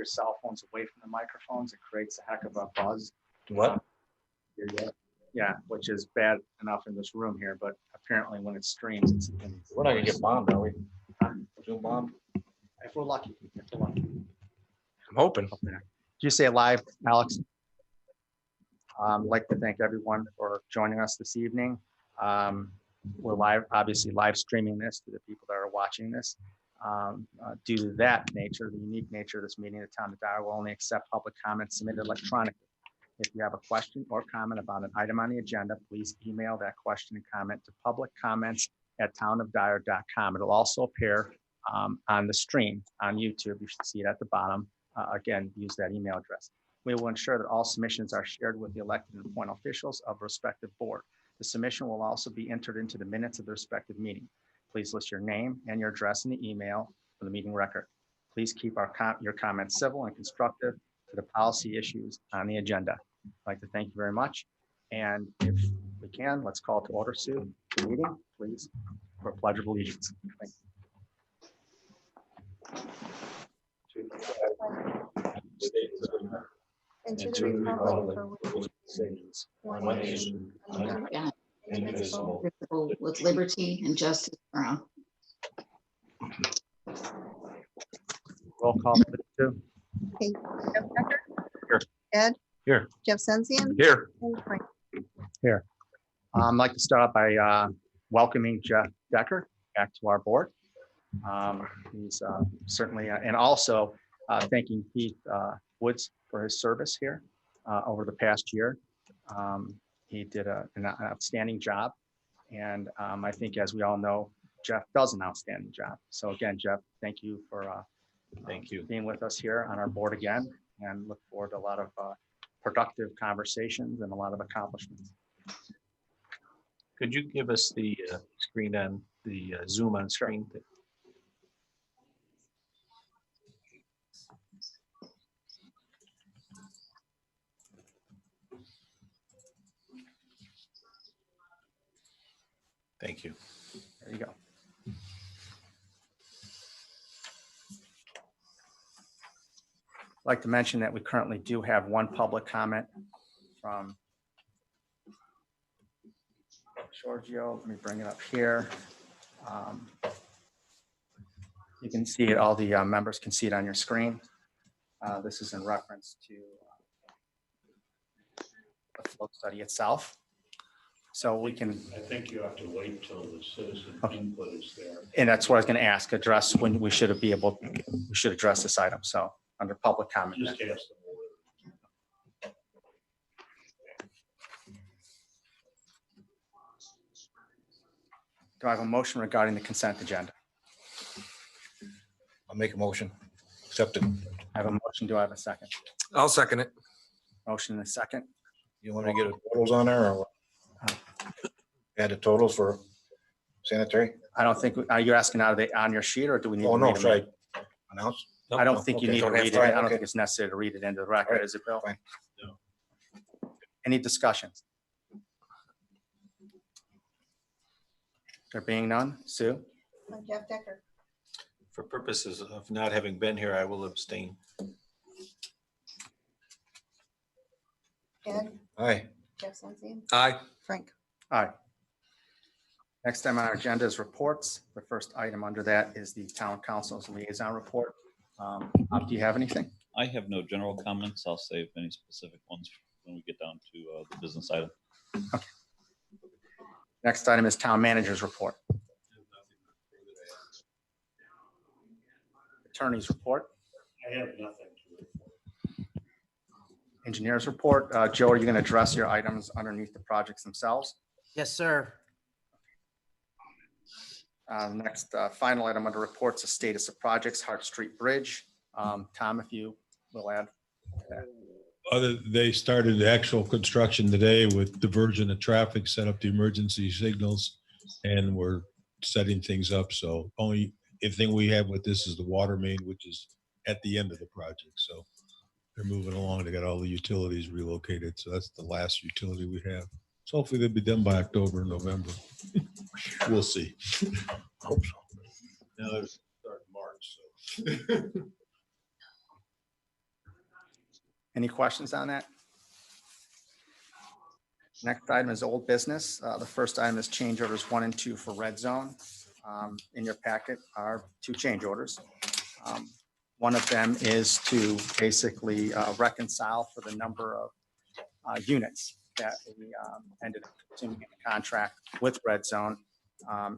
cell phones away from the microphones. It creates a heck of a buzz. What? Yeah, which is bad enough in this room here, but apparently when it streams, it's We're not gonna get bombed, are we? Zoom bomb? if we're lucky. If we're lucky. I'm hoping. Did you say it live, Alex? I'd like to thank everyone for joining us this evening. We're live, obviously live streaming this to the people that are watching this. Due to that nature, the unique nature of this meeting, the town of Dyer will only accept public comments submitted electronically. If you have a question or comment about an item on the agenda, please email that question and comment to publiccomments@townofdyer.com. It'll also appear on the stream on YouTube. You should see it at the bottom. Again, use that email address. We will ensure that all submissions are shared with the elected and appointed officials of respective board. The submission will also be entered into the minutes of the respective meeting. Please list your name and your address in the email for the meeting record. Please keep your comments civil and constructive to the policy issues on the agenda. I'd like to thank you very much. And if we can, let's call to order, Sue, the meeting, please, for a pledge of allegiance. Thank you. And to the republic for which it stands, one nation, under God, indivisible, with liberty and justice for all. Roll call, please, Sue. Okay, Jeff Decker? Here. Ed? Here. Jeff Sensian? Here. And Frank. I'd like to start off by welcoming Jeff Decker back to our board. He's certainly, and also thanking Keith Woods for his service here over the past year. He did an outstanding job. And I think, as we all know, Jeff does an outstanding job. So again, Jeff, thank you for being with us here on our board again, and look forward to a lot of productive conversations and a lot of accomplishments. Could you give us the screen on the Zoom on screen? Thank you. There you go. I'd like to mention that we currently do have one public comment from Giorgio. Let me bring it up here. You can see it, all the members can see it on your screen. This is in reference to the flow study itself. So we can, I think you have to wait till the citizen input is there. and that's what I was going to ask, address when we should be able, we should address this item. So under public comment. Just ask them. Do I have a motion regarding the consent agenda? I'll make a motion. Accept it. I have a motion. Do I have a second? I'll second it. Motion and a second. You want me to get the totals on there or what? Add the totals for sanitary? I don't think, are you asking out of the, on your sheet, or do we need? Oh, to no, read them? should I announce? I don't think you Okay, need to don't have read it. to, I don't okay. think it's necessary to read it into the record, Alright, is it, Bill? fine. Any discussions? There being none, Sue? Jeff Decker? For purposes of not having been here, I will abstain. Ed? Aye. Jeff Sensian? Aye. Frank? Aye. Next item on our agenda is reports. The first item under that is the town council's liaison report. Do you have anything? I have no general comments. I'll save any specific ones when we get down to the business item. Next item is town manager's report. Attorney's report. I have nothing to report. Engineer's report. Joe, are you going to address your items underneath the projects themselves? Yes, sir. Next, final item under reports, the status of projects, Hart Street Bridge. Tom, if you will add that. They started the actual construction today with diversion of traffic, set up the emergency signals, and we're setting things up. So only thing we have with this is the water main, which is at the end of the project. So they're moving along. They got all the utilities relocated. So that's the last utility we have. So hopefully they'll be done by October, November. We'll see. Hope so. Now it's start March, so. Any questions on that? Next item is old business. The first item is change orders 1 and 2 for Red Zone. In your packet are 2 change orders. One of them is to basically reconcile for the number of units that we ended up consuming in the contract with Red Zone.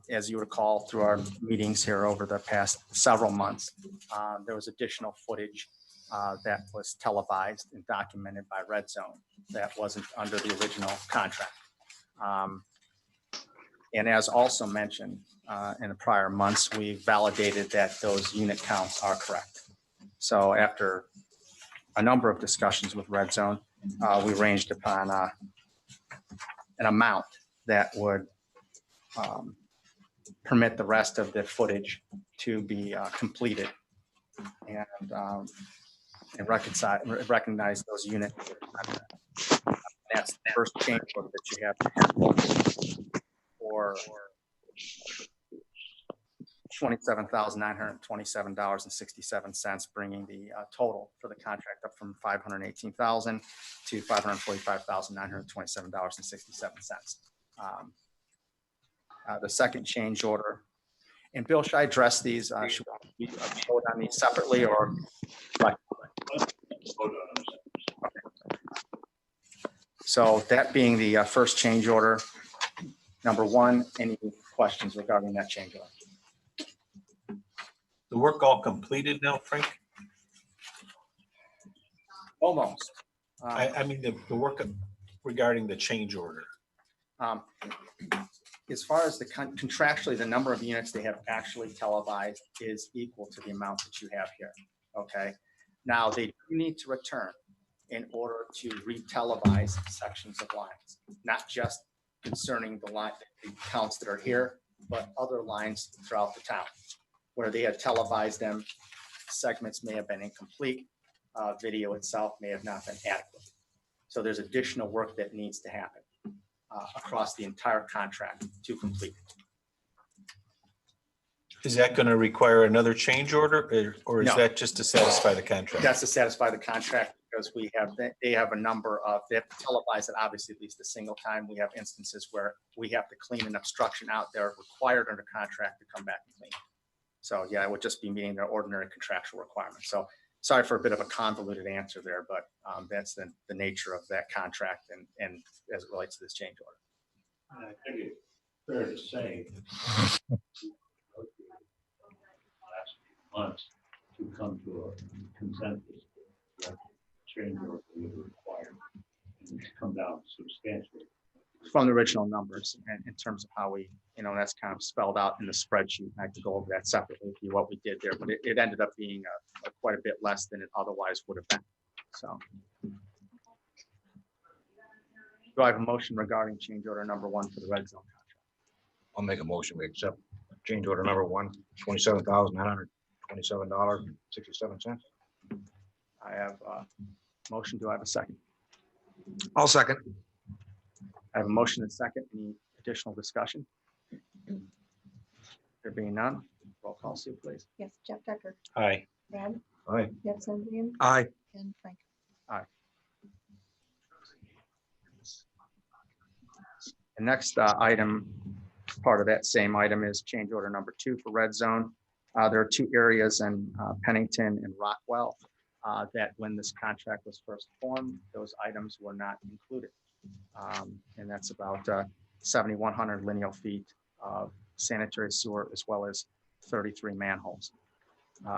As you recall, through our meetings here over the past several months, there was additional footage that was televised and documented by Red Zone that wasn't under the original contract. And as also mentioned in the prior months, we validated that those unit counts are correct. So after a number of discussions with Red Zone, we ranged upon an amount that would permit the rest of the footage to be completed and recognize those units. That's the first change order that you have for $27,927.67, bringing the total for the contract up from $518,000 to $545,927.67. The second change order, and Bill, should I address these? Should we vote on these separately or? Right. So that being the first change order, number 1, any questions regarding that change order? The work all completed now, Frank? Almost. I mean, the work regarding the change order. As far as the contractually, the number of units they have actually televised is equal to the amount that you have here. Okay. Now they do need to return in order to re-televise sections of lines, not just concerning the line, the counts that are here, but other lines throughout the town where they have televised them. Segments may have been incomplete. Video itself may have not been adequate. So there's additional work that needs to happen across the entire contract to complete. Is that going to require another change order or is No. that just to satisfy the contract? That's to satisfy the contract because they have a number of, they have to televise it obviously at least a single time. We have instances where we have to clean an obstruction out there required under contract to come back and clean. So yeah, it would just be meeting their ordinary contractual requirements. So sorry for a bit of a convoluted answer there, but that's the nature of that contract and as it relates to this change order. And I think it's fair to say last few months to come to a consensus that change order is required and it's come down substantially. From the original numbers and in terms of how we, that's kind of spelled out in the spreadsheet. I have to go over that separately with you, what we did there, but it ended up being quite a bit less than it otherwise would have been. So. Do I have a motion regarding change order number 1 for the Red Zone contract? I'll make a motion. We accept change order number 1, $27,927.67. I have a motion. Do I have a second? I'll second. I have a motion and second. Any additional discussion? There being none, roll call, Sue, please. Yes, Jeff Decker, Aye. Brad, Aye. Jeff Senzian, Aye. and Frank. The next item, part of that same item is change order number 2 for Red Zone. There are 2 areas in Pennington and Rockwell that when this contract was first formed, those items were not included. And that's about 7,100 lineal feet of sanitary sewer as well as 33 manholes.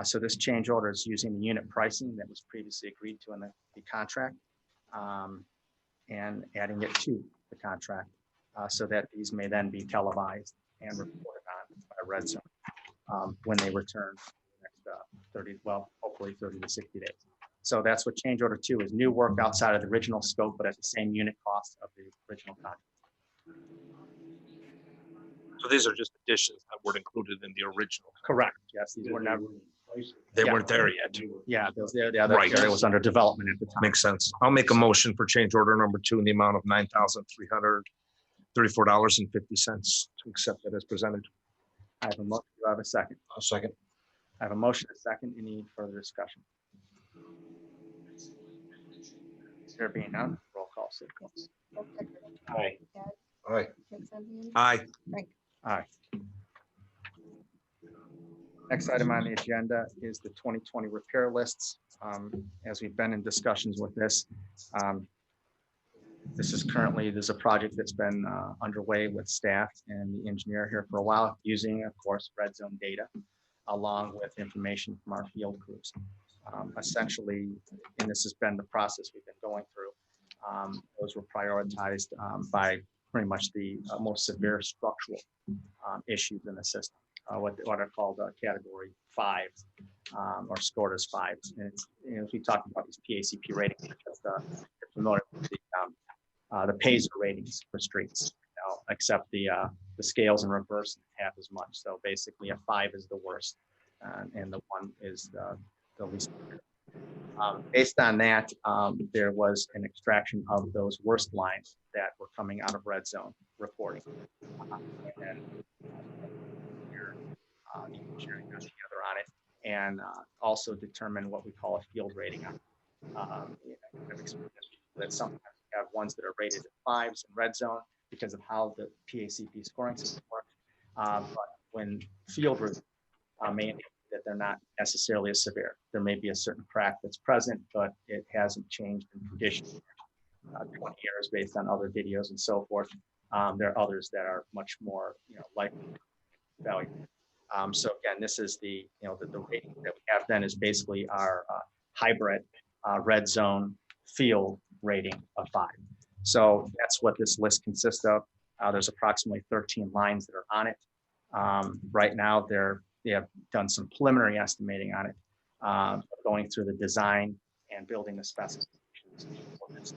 So this change order is using the unit pricing that was previously agreed to in the contract and adding it to the contract so that these may then be televised and reported on by Red Zone when they return the next hopefully 30 to 60 days. So that's what change order 2 is, new work outside of the original scope, but at the same unit cost of the original contract. So these are just additions that weren't included in the original. Correct. Yes, these were never. They Yeah. weren't there yet. Yeah, the other Right. area was under development at the time. Makes sense. I'll make a motion for change order number 2 in the amount of $9,334.50 to accept it as presented. I have a motion. Do I have a second? I'll second. I have a motion, a second. Any further discussion? There being none, roll call, Sid. Jeff Decker. Aye. Ed, All right, Jeff Sempian, Aye. Frank. Aye. Next item on the agenda is the 2020 repair lists. As we've been in discussions with this, there's a project that's been underway with staff and the engineer here for a while, using, of course, red zone data along with information from our field crews. Essentially, and this has been the process we've been going through, those were prioritized by pretty much the most severe structural issues in the system, what are called category 5 or scored as 5. And it's, as we talked about these PACP ratings, because you're familiar with the PASER ratings for streets, except the scales in reverse half as much. So basically, a 5 is the worst, and the 1 is the least. Based on that, there was an extraction of those worst lines that were coming out of red zone reporting. And then the engineering got together on it and also determine what we call a field rating on it. I've experienced that sometimes we have ones that are rated at 5s in red zone because of how the PACP scoring system works. But when field may indicate that they're not necessarily as severe. There may be a certain crack that's present, but it hasn't changed in condition 20 years based on other videos and so forth. There are others that are much more, likely value. So again, this is the rating that we have then is basically our hybrid red zone field rating of 5. So that's what this list consists of. There's approximately 13 lines that are on it. Right now, they have done some preliminary estimating on it, going through the design and building the specifications for this,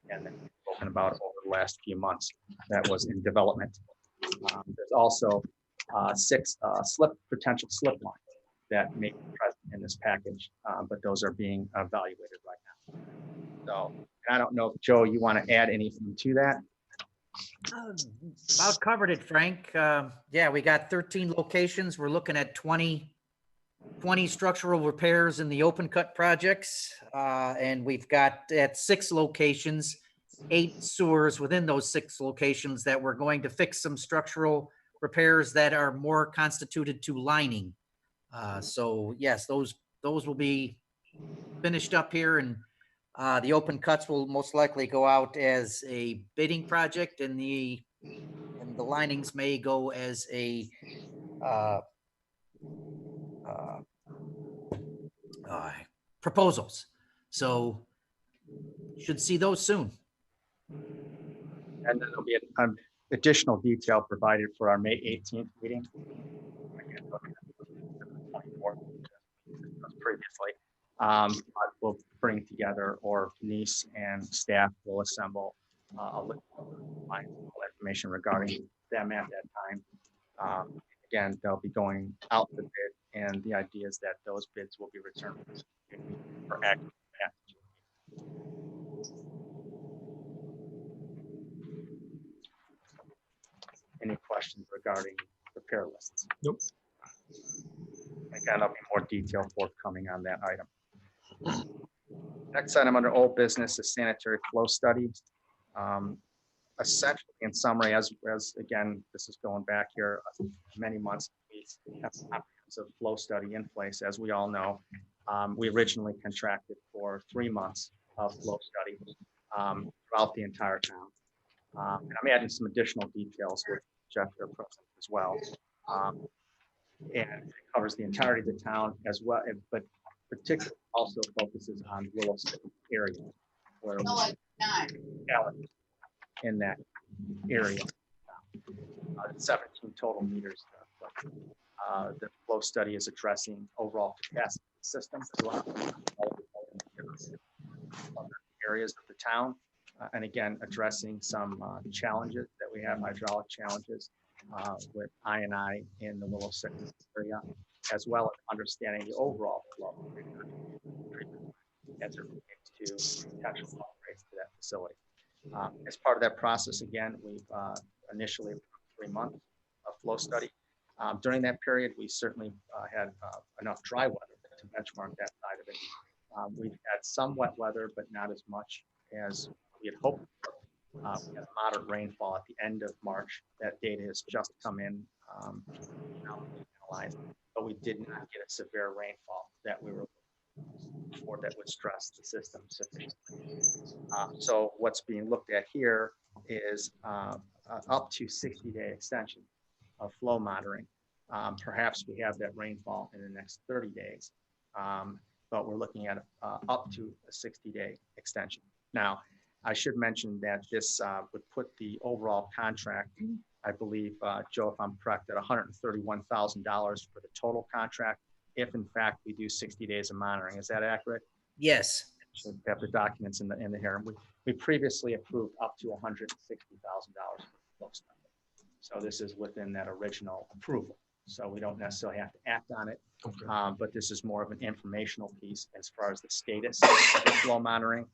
and then spoken about over the last few months that was in development. There's also 6 potential slip lines that may be present in this package, but those are being evaluated right now. So I don't know if Joe, you want to add anything to that? About covered it, Frank. Yeah, we got 13 locations. We're looking at 20 structural repairs in the open cut projects. And we've got at 6 locations, 8 sewers within those 6 locations that we're going to fix some structural repairs that are more constituted to lining. So yes, those will be finished up here, and the open cuts will most likely go out as a bidding project, and the linings may go as a proposals. So should see those soon. And then there'll be an additional detail provided for our May 18th meeting. Again, 24th, previously. We'll bring together, or Denise and staff will assemble a list of information regarding them at that time. Again, they'll be going out the bid, and the idea is that those bids will be returned for action. Any questions regarding repair lists? Nope. Again, there'll be more detail forthcoming on that item. Next item under old business is sanitary flow study. Essentially, in summary, as again, this is going back here many months, we have a comprehensive flow study in place. As we all know, we originally contracted for 3 months of flow study throughout the entire town. And I'm adding some additional details with Jeff here present as well. And it covers the entirety of the town as well, but particularly also focuses on Willow City area, where we in that area. 17 total meters. The flow study is addressing overall capacity of the system throughout other areas of the town, and again addressing some challenges that we have, hydraulic challenges with I&I in the Willow City area, as well as understanding the overall flow as it relates to potential upgrades to that facility. As part of that process, again, we've initially 3 months of flow study. During that period, we certainly had enough dry weather to benchmark that side of it. We've had some wet weather, but not as much as we had hoped. We had moderate rainfall at the end of March. That data has just come in, now analyzed, but we did not get a severe rainfall that we were looking for that would stress the system sufficiently. So what's being looked at here is up to 60-day extension of flow monitoring. Perhaps we have that rainfall in the next 30 days, but we're looking at up to a 60-day extension. Now, I should mention that this would put the overall contract, I believe, Joe, if I'm correct, at $131,000 for the total contract, if in fact we do 60 days of monitoring. Is that accurate? Yes. Should have the documents in the here. We previously approved up to $160,000 for the so this is within that original approval. So we don't necessarily have to act on it, but this is more of an informational piece as far as the status of the flow monitoring,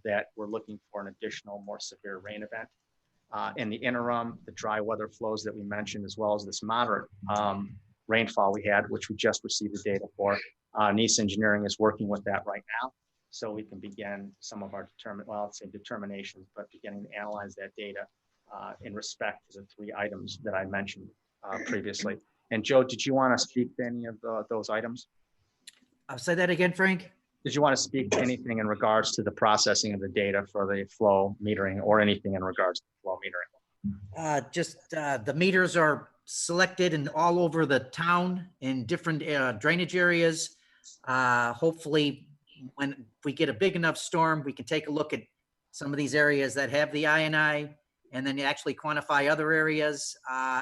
that we're looking for an additional, more severe rain event. In the interim, the dry weather flows that we mentioned, as well as this moderate rainfall we had, which we just received the data for. Nice Engineering is working with that right now, so we can begin some of our determinations, but beginning to analyze that data in respect to the 3 items that I mentioned previously. And Joe, did you want to speak to any of those items? I'll say that again, Frank. Did you want to speak to anything in regards to the processing of the data for the flow metering, or anything in regards to flow metering? Just the meters are selected and all over the town in different drainage areas. Hopefully, when we get a big enough storm, we can take a look at some of these areas that have the INI, and then actually quantify other areas.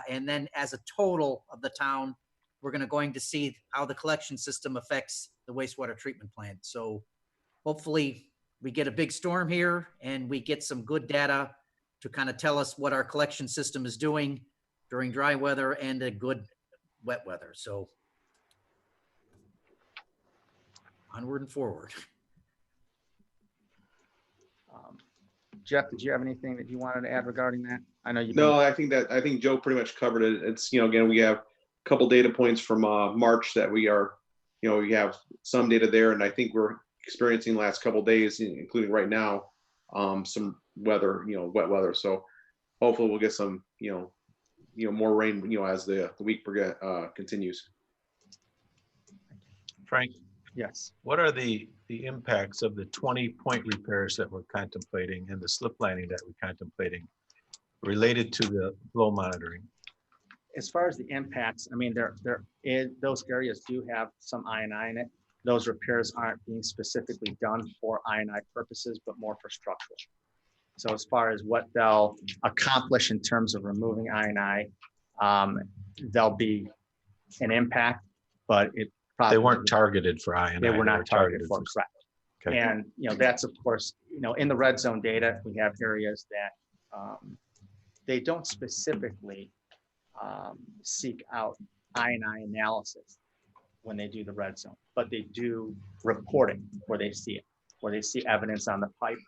And then as a total of the town, we're going to see how the collection system affects the wastewater treatment plant. So hopefully we get a big storm here and we get some good data to kind of tell us what our collection system is doing during dry weather and a good wet weather. So onward and forward. Jeff, did you have anything that you wanted to add regarding that? I know you. No, I think Joe pretty much covered it. It's, again, we have a couple data points from March that we are, we have some data there, and I think we're experiencing the last couple days, including right now, some weather, wet weather. So hopefully we'll get some, more rain, as the week continues. Frank, Yes. what are the impacts of the 20-point repairs that we're contemplating and the slip lining that we're contemplating related to the flow monitoring? As far as the impacts, I mean, those areas do have some INI in it. Those repairs aren't being specifically done for INI purposes, but more for structural. So as far as what they'll accomplish in terms of removing INI, there'll be an impact, but it probably. They weren't targeted for INI. They were not targeted for, correct. Okay. And, that's of course, in the red zone data, we have areas that they don't specifically seek out INI analysis when they do the red zone, but they do reporting where they see it, where they see evidence on the pipe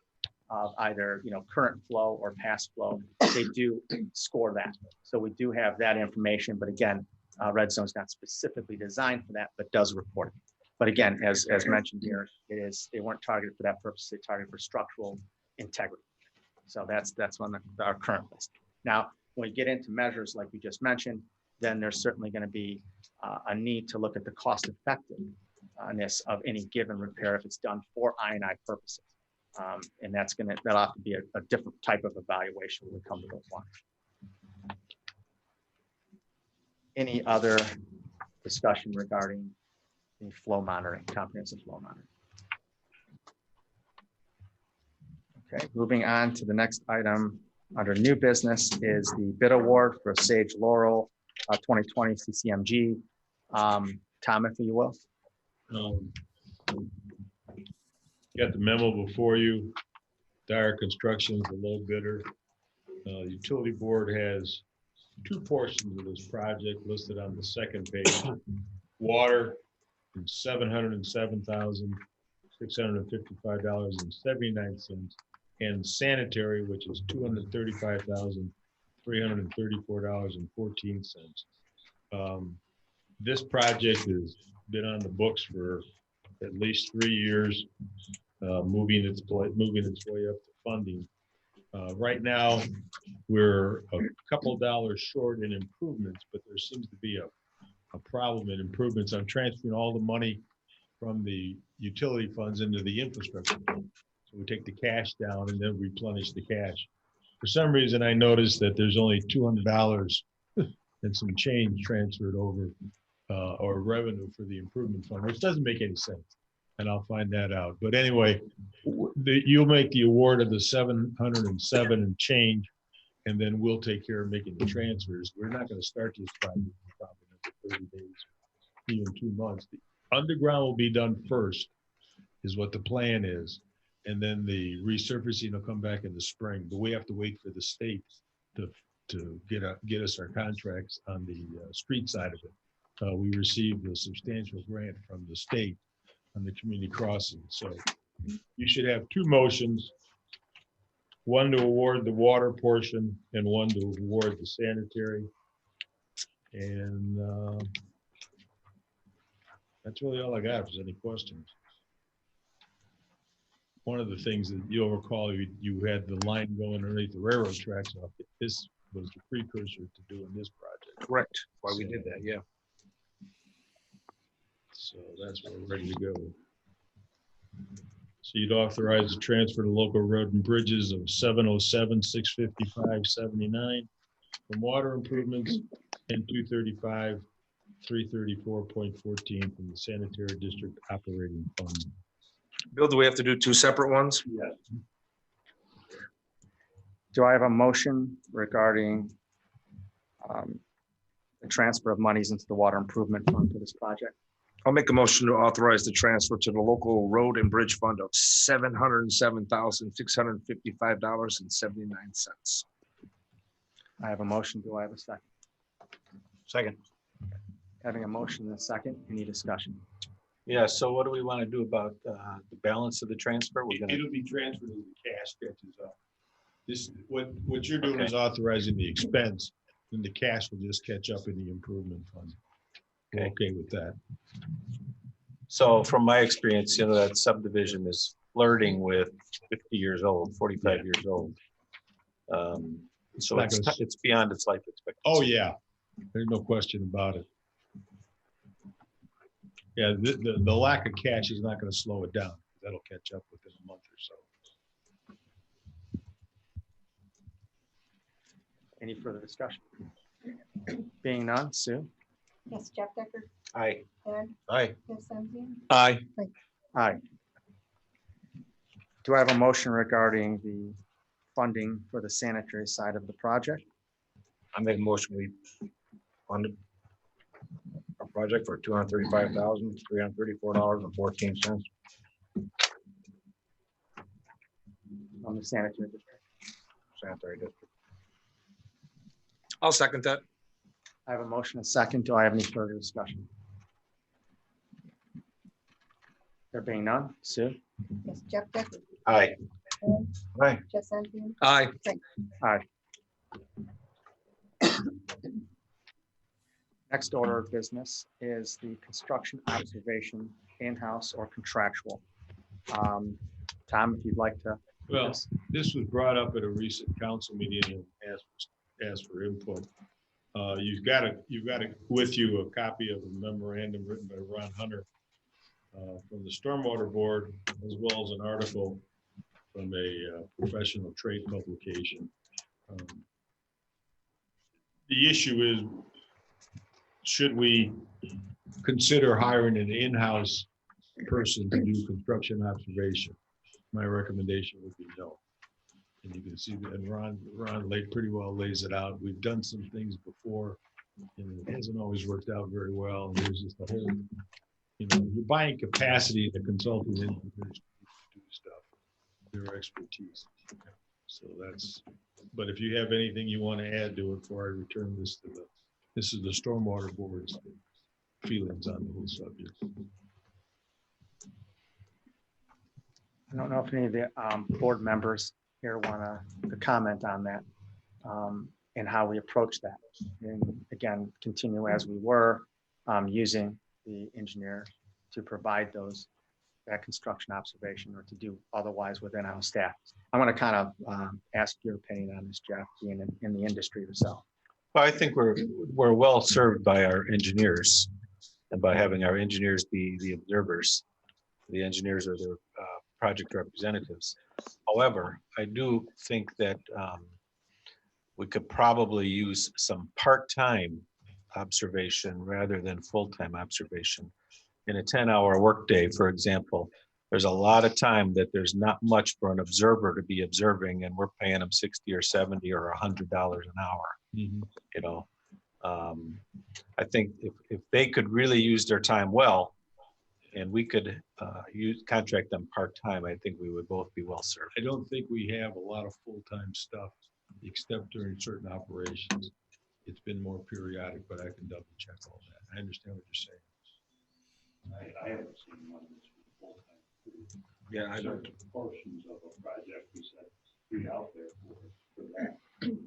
of either, current flow or past flow. They do score that. So we do have that information, but again, red zone is not specifically designed for that, but does report it. But again, as mentioned here, they weren't targeted for that purpose. They targeted for structural integrity. So that's on our current list. Now, when we get into measures like we just mentioned, then there's certainly going to be a need to look at the cost effectiveness of any given repair if it's done for INI purposes. And that'll have to be a different type of evaluation when we come to those lines. Any other discussion regarding the flow monitoring, comprehensive flow monitoring? Okay, moving on to the next item under new business is the bid award for Sage Laurel 2020 CCMG. Tom, if you will. Got the memo before you. Dyer Construction is the low bidder. Utility Board has 2 portions of this project listed on the second page. Water, $707,655.79, and sanitary, which is $235,334.14. This project has been on the books for at least 3 years. moving its way up to funding. Right now, we're a couple dollars short in improvements, but there seems to be a problem in improvements. I'm transferring all the money from the utility funds into the infrastructure fund. So we take the cash down and then replenish the cash. For some reason, I noticed that there's only $200 and some change transferred over or revenue for the improvement fund, which doesn't make any sense. And I'll find that out. But anyway, you'll make the award of the 707 and change, and then we'll take care of making the transfers. We're not going to start this project in probably another 30 days, even 2 months. The underground will be done first, is what the plan is. And then the resurfacing will come back in the spring. But we have to wait for the state to get us our contracts on the street side of it. We received a substantial grant from the state on the community crossing. So you should have 2 motions, one to award the water portion and one to award the sanitary. And that's really all I got. If there's any questions. One of the things that you'll recall, you had the line going underneath the railroad tracks. This was the precursor to doing this project. Correct. Why we did that, yeah. So that's where we're ready to go. So you'd authorize the transfer to local road and bridges of 707, 655, 79 from water improvements and 235, 334.14 from the sanitary district operating fund. Bill, do we have to do 2 separate ones? Yes. Do I have a motion regarding the transfer of monies into the water improvement fund for this project? I'll make a motion to authorize the transfer to the local road and bridge fund of $707,655.79. I have a motion. Do I have a second? Second. Having a motion and a second, any discussion? Yeah, so what do we want to do about the balance of the transfer? We're gonna, It'll be transferred as the cash catches up. This, what you're doing is authorizing the expense, and the cash will just catch up in the improvement fund. We're okay with that. so from my experience, that subdivision is flirting with 50 years old, 45 years old. So not it's, gonna- it's beyond its life expectancy. Oh, yeah, there's no question about it. Yeah, the lack of cash is not going to slow it down. That'll catch up within a month or so. Any further discussion? Being none, Sue? Yes, Jeff Decker, Aye. Ed, Aye. Jeff Sensian, Aye. Aye. Do I have a motion regarding the funding for the sanitary side of the project? I make a motion, we funded our project for $235,334.14. On the sanitary district. Sanitary district. I'll second that. I have a motion, and a second. Do I have any further discussion? There being none, Sue? yes, Jeff Decker, Aye. Ed, Aye. Jeff Sensian, Aye. Aye. Next order of business is the construction observation, in-house or contractual. Tom, if you'd like to. Well, this was brought up at a recent council meeting and asked for input. You've got with you a copy of a memorandum written by Ron Hunter from the Stormwater Board, as well as an article from a professional trade publication. The issue is, should we consider hiring an in-house person to do construction observation? My recommendation would be no. And you can see that, and Ron pretty well lays it out. We've done some things before, and it hasn't always worked out very well. And there's just a whole, you're buying capacity to consulting engineers to do stuff, their expertise. So that's, but if you have anything you want to add to it before I return this to this is the Stormwater Board's feelings on the whole subject. I don't know if any of the board members here want to comment on that and how we approach that. And again, continue as we were using the engineer to provide those that construction observation or to do otherwise within our staff. I want to kind of ask your opinion on this, Jeff, being in the industry yourself. Well, I think we're well served by our engineers and by having our engineers be the observers. The engineers are the project representatives. However, I do think that we could probably use some part-time observation rather than full-time observation. In a 10-hour workday, for example, there's a lot of time that there's not much for an observer to be observing, and we're paying them 60 or 70 or $100 an hour. You know, I think if they could really use their time well, and we could contract them part-time, I think we would both be well served. I don't think we have a lot of full-time stuff, except during certain operations. It's been more periodic, but I can double check all that. I understand what you're saying. I haven't seen one that's full-time. Yeah, I don't. Certain portions of a project, we said, be out there for that,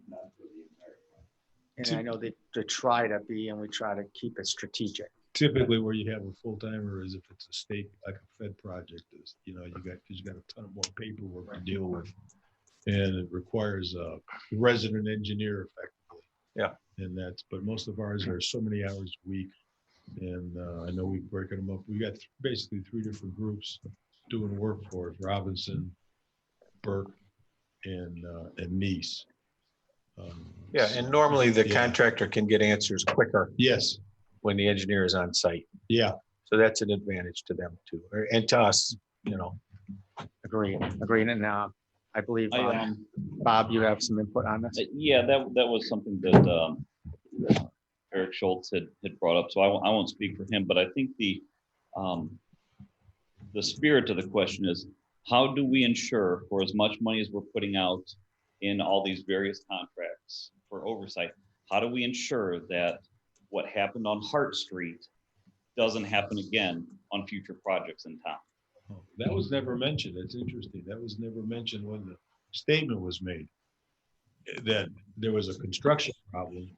not for the entire project. And I know they try to be, and we try to keep it strategic. Typically where you have a full-timer is if it's a state, like a Fed project is, you know, because you got a ton of more paperwork to deal with. And it requires a resident engineer effectively. Yeah. And but most of ours are so many hours a week. And I know we've broken them up. We got basically 3 different groups doing work for us: Robinson, Burke, and Nice. Yeah, and normally the Yeah. contractor can get answers quicker Yes. when the engineer is on site. Yeah. So that's an advantage to them too, and to us, you know. Agreed. And I believe, I, Bob, you have some input on this? Yeah, that was something that Eric Schultz had brought up, so I won't speak for him, but I think the spirit of the question is, how do we ensure, for as much money as we're putting out in all these various contracts for oversight, how do we ensure that what happened on Hart Street doesn't happen again on future projects in town? Oh, that was never mentioned. That's interesting. That was never mentioned when the statement was made, that there was a construction problem.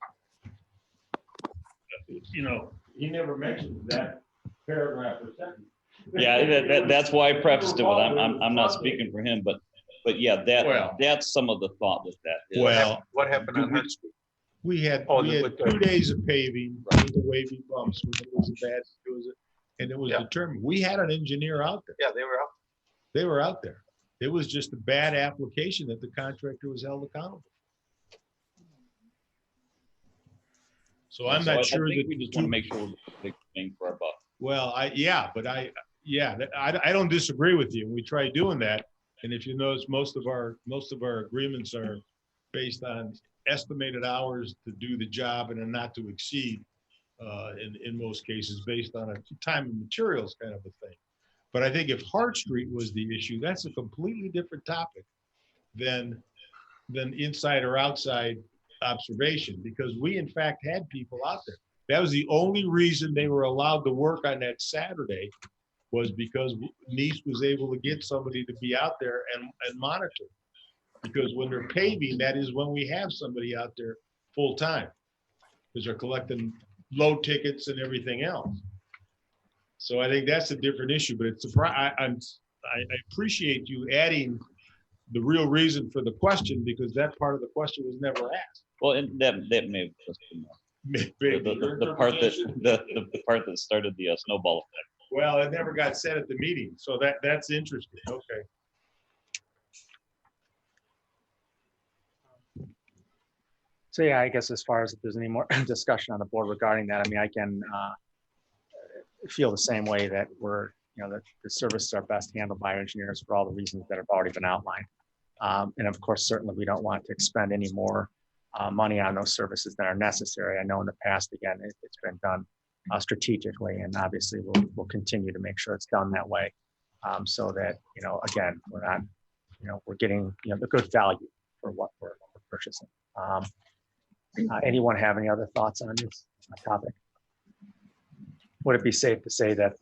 You know, he never mentioned that paragraph or sentence. Yeah, that's why I prefaced it with, I'm not speaking for him, but yeah, Well- that's some of the thought with that. is- Well, What happened on Hart Street? we had with the- 2 days of paving, with the wavy bumps, when it was bad, and it was Yeah. determined. We had an engineer out there. Yeah, they were out. They were out there. It was just a bad application that the contractor was held accountable. So I'm So not I sure think that. we just want to make sure we're getting bang for our buck. Well, I don't disagree with you. We try doing that. And if you notice, most of our agreements are based on estimated hours to do the job and a not to exceed, in most cases, based on a time and materials kind of a thing. But I think if Hart Street was the issue, that's a completely different topic than inside or outside observation, because we in fact had people out there. That was the only reason they were allowed to work on that Saturday, was because Nice was able to get somebody to be out there and monitor. Because when they're paving, that is when we have somebody out there full time, because they're collecting load tickets and everything else. So I think that's a different issue, but it's I appreciate you adding the real reason for the question, because that part of the question was never asked. Well, and that may have just been the part that started the snowball effect. Well, it never got said at the meeting, so that's interesting. Okay. So yeah, I guess as far as if there's any more discussion on the board regarding that, I mean, I can feel the same way that that the services are best handled by our engineers for all the reasons that have already been outlined. And of course, certainly we don't want to expend any more money on those services that are necessary. I know in the past, again, it's been done strategically, and obviously we'll continue to make sure it's done that way, so that, again, we're not, we're getting, the good value for what we're purchasing. Anyone have any other thoughts on this topic? Would it be safe to say that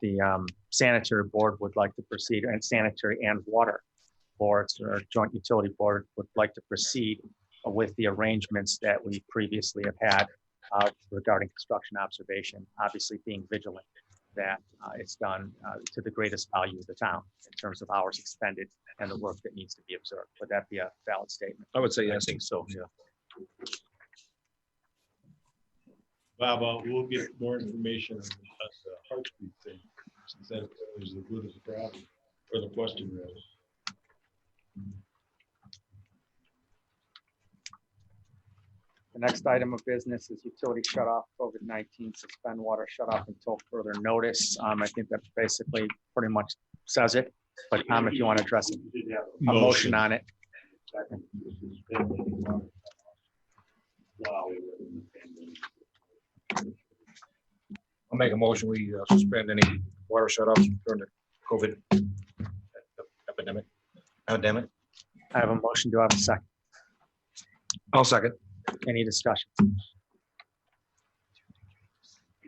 the sanitary board would like to proceed, and sanitary and water boards or joint utility board would like to proceed with the arrangements that we previously have had regarding construction observation, obviously being vigilant that it's done to the greatest value of the town in terms of hours expended and the work that needs to be observed. Would that be a valid statement? I would say yes. I think so, yeah. Bob, we'll get more information on the Hart Street thing, since that is the root of the problem, or the question rather. The next item of business is utility shut off, COVID-19, suspend water shut off until further notice. I think that basically pretty much says it, but Tom, if you want to address it, We did have a motion on it. second to suspend the water while we were in the pandemic. I'll make a motion, we suspend any water shut-offs during the COVID epidemic. I have a motion. Do I have a second? I'll second. Any discussion?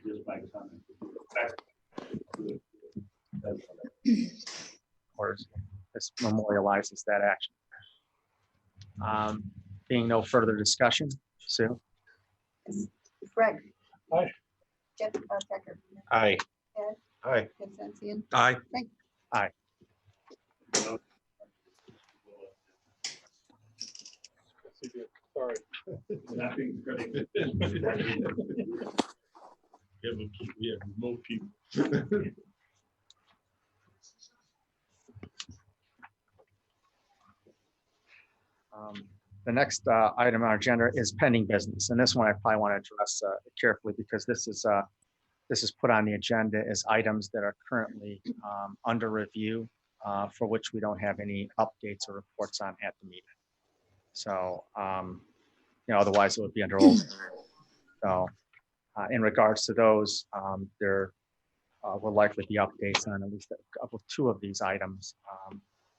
Just my comment. Or this memorializes that action. Being no further discussion, Sue? Greg. Aye. Jeff Decker. Aye. Ed. Aye. Vincentian. Aye. Sorry. Not being critical. We have remote people. The next item on our agenda is pending business, and this one I probably want to address carefully because this is put on the agenda as items that are currently under review, for which we don't have any updates or reports on at the meeting. So, otherwise it would be under old. So, in regards to those, there will likely be updates on at least two of these items.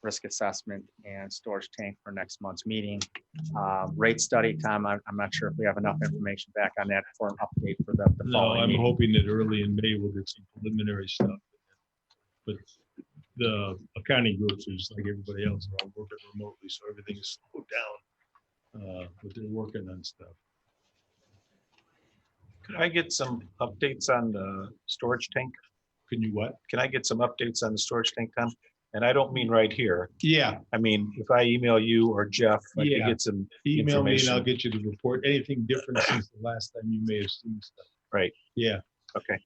Risk assessment and storage tank for next month's meeting. Rate study, Tom, I'm not sure if we have enough information back on that for an update for the No, following I'm meeting. hoping that early in May we'll get some preliminary stuff. But the accounting groups are just like everybody else, are all working remotely, so everything is slowed down. But they're working on stuff. Could I get some updates on the storage tank? Can you what? Can I get some updates on the storage tank, Tom? And I don't mean right here. Yeah, I mean, if I email you or Jeff, I could Yeah. get some email me and I'll information. get you the report. Anything different since the last time you may have seen stuff. Right. Yeah. Okay.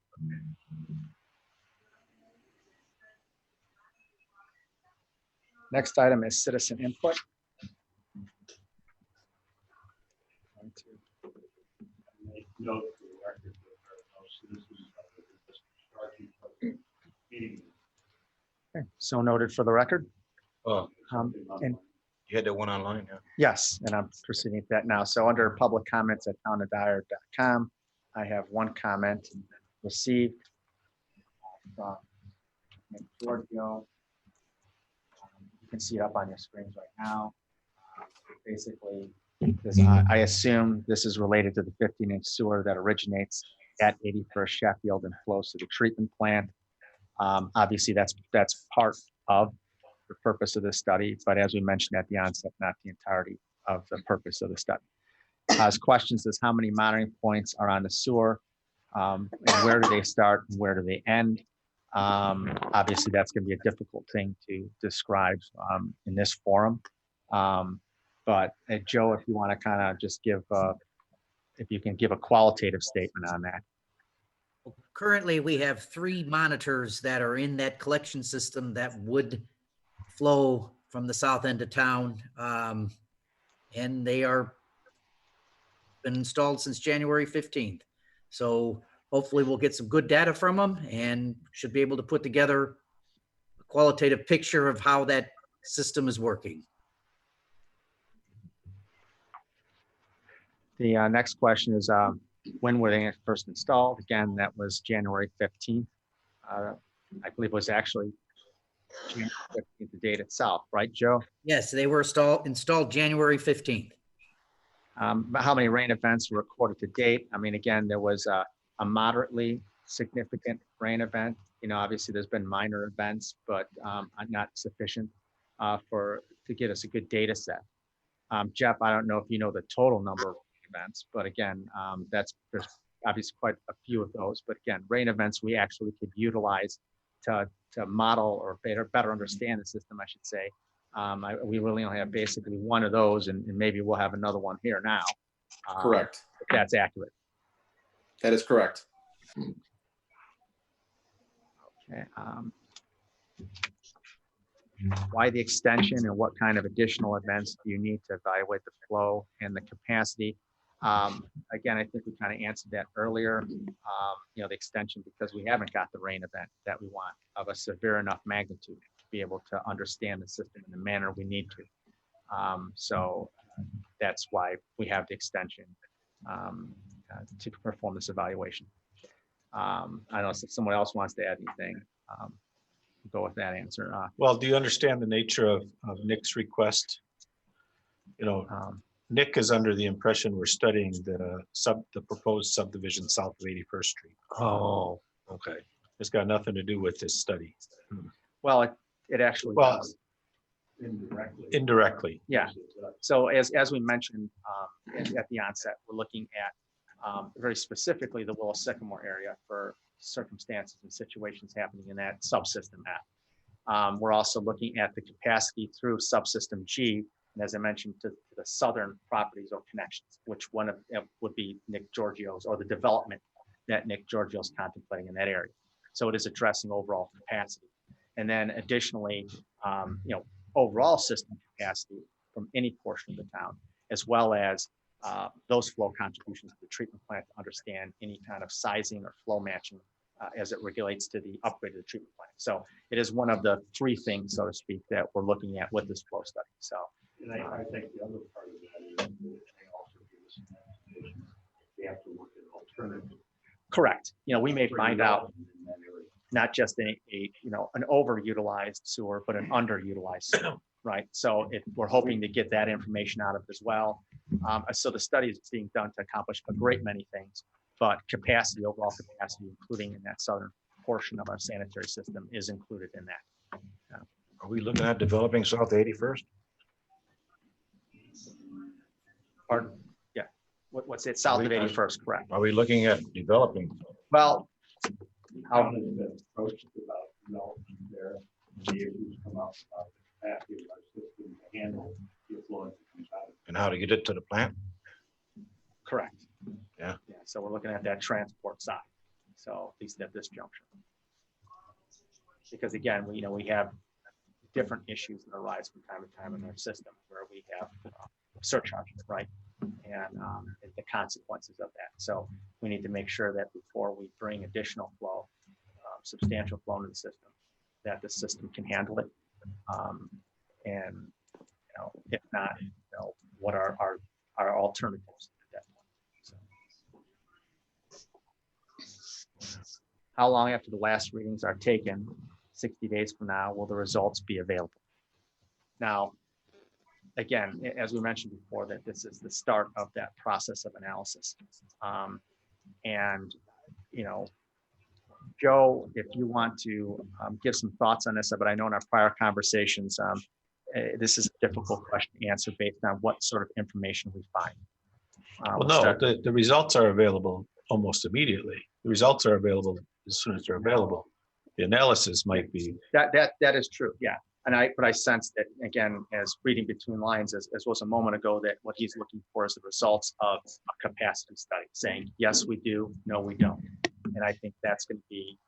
Next item is citizen input. Make note for the record that there are no citizens of the starting public meeting. Okay, so noted for the record. Oh, And you had that one online, yeah. yes, and I'm proceeding with that now. So under public comments at townofdyer.com, I have one comment received from Giorgio. You can see it up on your screens right now. Basically, I assume this is related to the 15-inch sewer that originates at 81st Sheffield and flows to the treatment plant. Obviously, that's part of the purpose of this study, but as we mentioned at the onset, not the entirety of the purpose of the study. His questions is how many monitoring points are on the sewer, and where do they start and where do they end? Obviously, that's going to be a difficult thing to describe in this forum. But Joe, if you want to kind of just give, if you can give a qualitative statement on that. Currently, we have 3 monitors that are in that collection system that would flow from the south end of town. And they are been installed since January 15th. So hopefully we'll get some good data from them and should be able to put together a qualitative picture of how that system is working. The next question is, when were they first installed? Again, that was January 15th. I believe it was actually January 15th, the date itself, right, Joe? Yes, they were installed January 15th. How many rain events were recorded to date? I mean, again, there was a moderately significant rain event. Obviously there's been minor events, but not sufficient to get us a good data set. Jeff, I don't know if you know the total number of events, but again, there's obviously quite a few of those, but again, rain events we actually could utilize to model or better understand the system, I should say. We really only have basically one of those, and maybe we'll have another one here now. Correct. If that's accurate. That is correct. Okay. Why the extension and what kind of additional events do you need to evaluate the flow and the capacity? Again, I think we kind of answered that earlier. The extension, because we haven't got the rain event that we want of a severe enough magnitude to be able to understand the system in the manner we need to. So that's why we have the extension to perform this evaluation. I don't know if someone else wants to add anything. Go with that answer. Well, do you understand the nature of Nick's request? Nick is under the impression we're studying the proposed subdivision south of 81st Street. Oh, okay. It's got nothing to do with this study. Well, it actually Well, does. Indirectly. Yeah. So as we mentioned at the onset, we're looking at very specifically the Willow Sycamore area for circumstances and situations happening in that subsystem F. We're also looking at the capacity through subsystem G, and as I mentioned, to the southern properties or connections, which one of would be Nick Giorgio's or the development that Nick Giorgio's contemplating in that area. So it is addressing overall capacity. And then additionally, overall system capacity from any portion of the town, as well as those flow contributions to the treatment plant to understand any kind of sizing or flow matching as it relates to the upgrade of the treatment plant. So it is one of the three things, so to speak, that we're looking at with this flow study. So, And I think the other part of that is they also give us some information. We have to look at alternatives. correct. We may for find out development in that area. not just an overutilized sewer, but an underutilized sewer, right? So we're hoping to get that information out of it as well. So the study is being done to accomplish a great many things, but capacity, overall capacity, including in that southern portion of our sanitary system, is included in that. Are we looking at developing south 81st? Pardon? Yeah. What's it? South of 81st, correct? Are we looking at developing? Well, Town has been approached about development there. The issues come up about the capacity of our system to handle the effluent that comes out of it. And how to get it to the plant? correct. Yeah. So we're looking at that transport side. So at least at this juncture. Because again, we have different issues that arise from time to time in our system where we have surcharges, right? And the consequences of that. So we need to make sure that before we bring additional flow, substantial flow into the system, that the system can handle it. And if not, what are our alternatives at that point? So, how long after the last readings are taken, 60 days from now, will the results be available? Now, again, as we mentioned before, that this is the start of that process of analysis. And, Joe, if you want to give some thoughts on this, but I know in our prior conversations, this is a difficult question to answer based on what sort of information we find. Well, no, the results are available almost immediately. The results are available as soon as they're available. The analysis might be. That is true, yeah. But I sense that, again, as reading between lines, as was a moment ago, that what he's looking for is the results of a capacity study, saying, yes, we do, no, we don't. And I think that's going to be,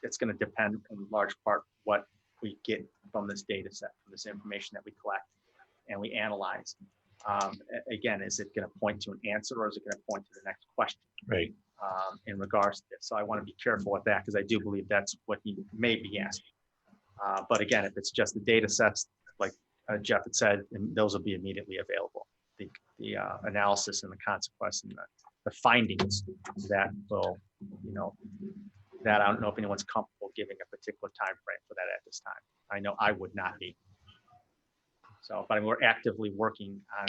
it's going to depend in large part what we get from this data set, from this information that we collect and we analyze. Again, is it going to point to an answer or is it going to point to the next question? Right. In regards to this. So I want to be careful with that because I do believe that's what he may be asking. But again, if it's just the data sets, like Jeff had said, those will be immediately available. The analysis and the consequence and the findings that will, that I don't know if anyone's comfortable giving a particular time frame for that at this time. I know I would not be. So, but we're actively working on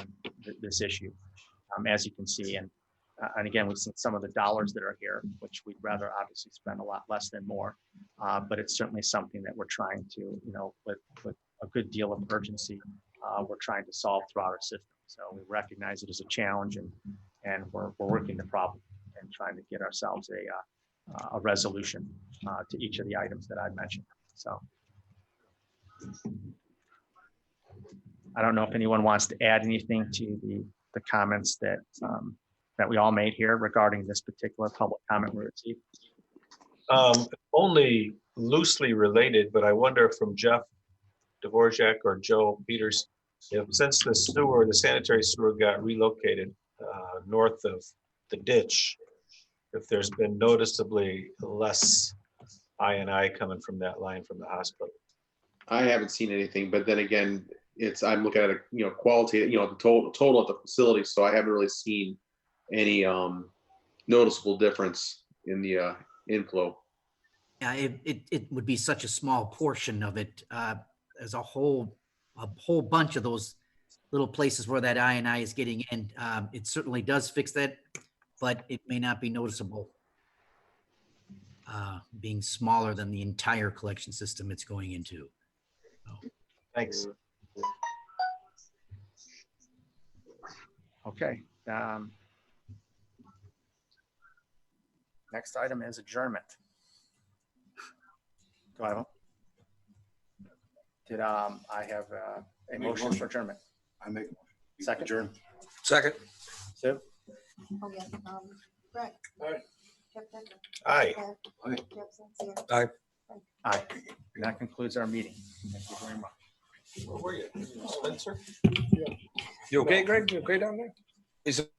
this issue, as you can see. And again, we've seen some of the dollars that are here, which we'd rather obviously spend a lot less than more. But it's certainly something that we're trying to, with a good deal of urgency, we're trying to solve throughout our system. So we recognize it as a challenge and we're working the problem and trying to get ourselves a resolution to each of the items that I mentioned. So I don't know if anyone wants to add anything to the comments that that we all made here regarding this particular public comment we received. Only loosely related, but I wonder from Jeff Dvorak or Joe Peters, if since the sewer, the sanitary sewer got relocated north of the ditch, if there's been noticeably less I&I coming from that line from the hospital. I haven't seen anything, but then again, I'm looking at a, quality, the total at the facility. So I haven't really seen any noticeable difference in the inflow. Yeah, it would be such a small portion of it. As a whole bunch of those little places where that I&I is getting in. It certainly does fix that, but it may not be noticeable. Being smaller than the entire collection system it's going into. Thanks. Okay. Next item is adjournment. Do I have I have a motion for adjournment? I make a motion. Second. Adjourn. Second. Sue? Oh, yeah. Greg. Aye. Jeff Becker. Aye. Ed, Aye. Jeff Sincere. Aye. Aye. And that concludes our meeting. Thank you very much. Where were you? Spencer? You okay, Greg? You okay down there? Is it?